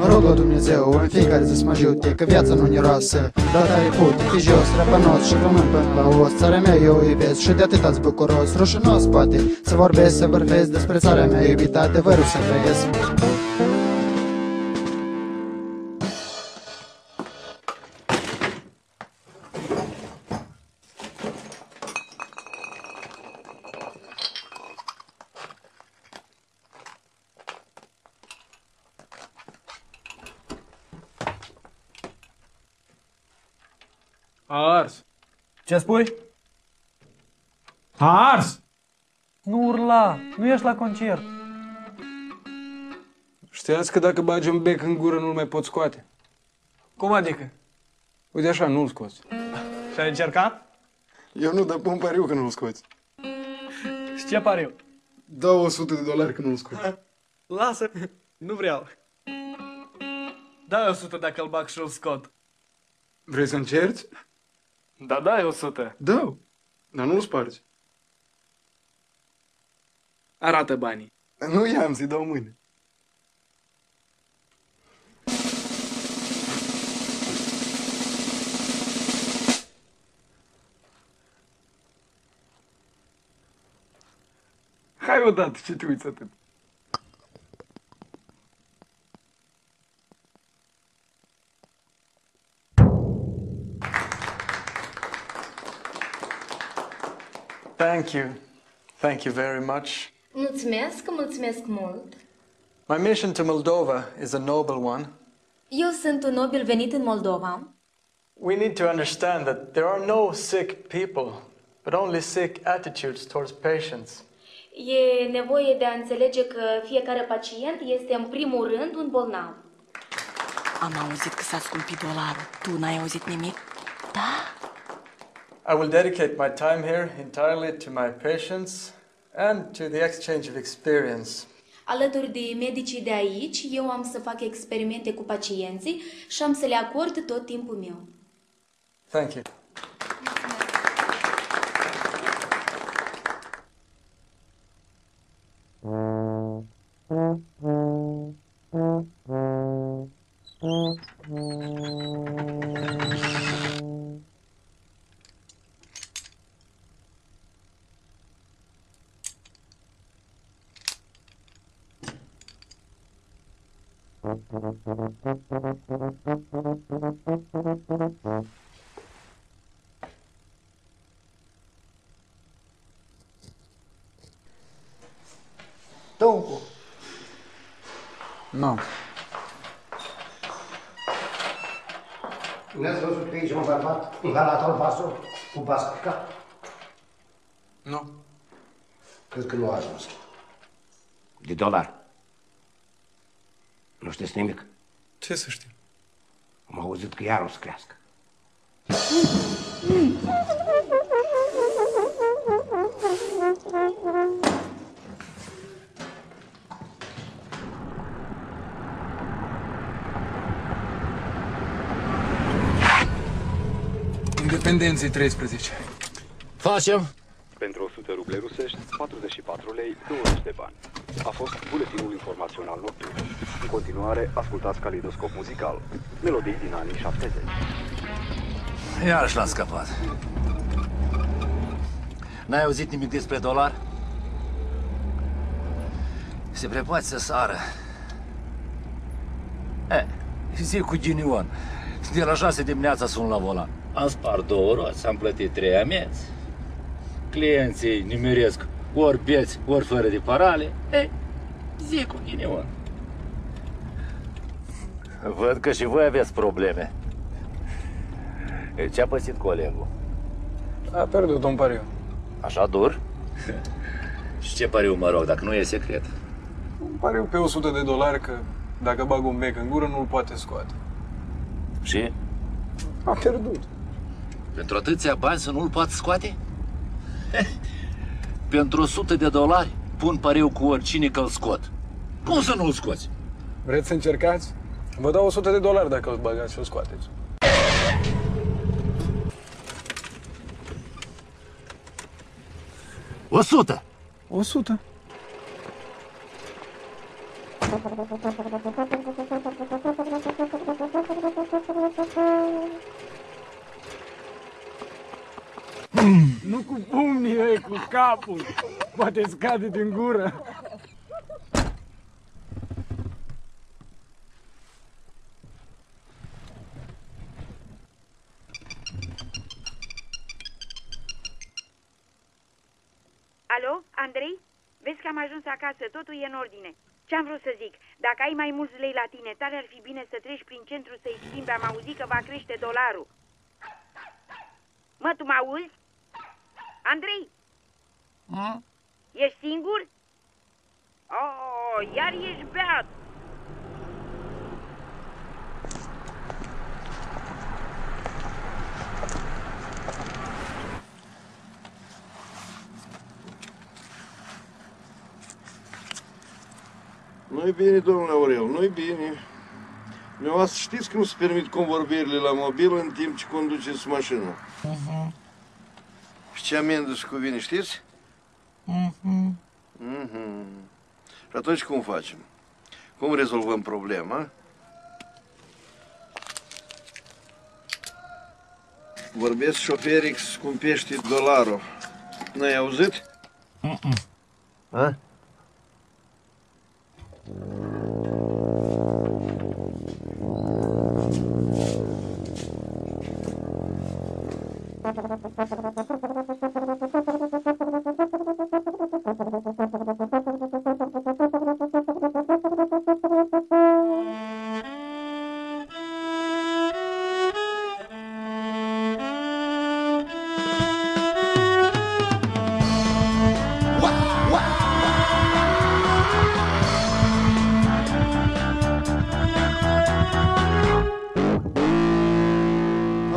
Mă rog la Dumnezeu în fiecare zi să mă ajute, că viața nu-i roasă. Dar tare pute, fi jos, răpănos și rămân până la os. Țara mea eu o iubesc și de atât-ați bucuros. Rușinos poate să vorbesc, să vorbesc despre țara mea iubită, adevărul să trăiesc. A ars. Ce spui? A ars! Nu urla, nu ești la concert. Știați că dacă bagi un bec în gură nu-l mai poți scoate? Cum adică? Uite așa, nu-l scoți. Și ai încercat? Eu nu, dar pun pariu că nu-l scoți. Și ce pariu? Dau $100 că nu-l scoți. Lasă, nu vreau. Dai 100 dacă îl bag și îl scot. Vrei să încerci? Da, dai 100. Dau, dar nu-l spargi. Arată banii. Nu i-am, să-i dau mâine. Hai odată, ce te uiți atât? Thank you. Thank you very much. Mulțumesc mult. My mission to Moldova is a noble one. Eu sunt un nobil venit în Moldova. We need to understand that there are no sick people, but only sick attitudes towards patients. E nevoie de a înțelege că fiecare pacient este în primul rând un bolnav. Am auzit că s-a scumpit dolarul. Tu n-ai auzit nimic? Da? I will dedicate my time here entirely to my patients and to the exchange of experience. Alături de medicii de aici, eu am să fac experimente cu pacienții și am să le acord tot timpul meu. Thank you. Tuncu. Nu. N-ați văzut că aici un bărbat, un halat albastru, cu basca? Nu. Cred că nu a ajuns. De dolar. Nu știți nimic? Ce să știu? Am auzit că iar o să crească. Independenței 13. Facem. Pentru 100 ruble rusești, 44 lei, 20 de bani. A fost buletinul informațional nocturn. În continuare, ascultați Calidoscop muzical. Melodii din anii 70. Iarăși l-am scăpat. N-ai auzit nimic despre dolar? Se prepoate să sară. Zi cu ghinion. De la 6 dimineața sunt la volan. Am spart 2 roți, am plătit 3 amenzi. Clienții nimeresc ori beți, ori fără de parale. Zi cu ghinion. Văd că și voi aveți probleme. Ce-a pățit colegul? A pierdut un pariu. Așa dur? Și ce pariu, mă rog, dacă nu e secret? Un pariu pe $100 că dacă bag un bec în gură nu-l poate scoate. Și? A pierdut. Pentru atâția bani să nu-l poți scoate? Pentru $100 pun pariu cu oricine că-l scot. Cum să nu-l scoți? Vreți să încercați? Vă dau $100 dacă îl băgați și o scoateți. $100. 100. Nu cu pumnii, e cu capul. Poate scade din gură. Alo, Andrei? Vezi că am ajuns acasă, totul e în ordine. Ce-am vrut să zic? Dacă ai mai mulți lei la tine, tare ar fi bine să treci prin centru să-i schimbi. Am auzit că va crește dolarul. Mă, tu mă auzi? Andrei? Ești singur? Oh, iar ești beat! Nu-i bine, domnule Aurel, nu-i bine. Dumneavoastră știți că nu se permit convorbirile la mobil în timp ce conduceți mașina. Și ce amendă se cuvine, știți? Și atunci cum facem? Cum rezolvăm problema? Vorbesc șoferii că scumpește dolarul. N-ai auzit? A?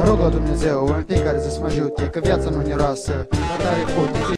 Rog la Dumnezeu în fiecare zi să mă ajute, că viața nu ne roasă, dar tare pot.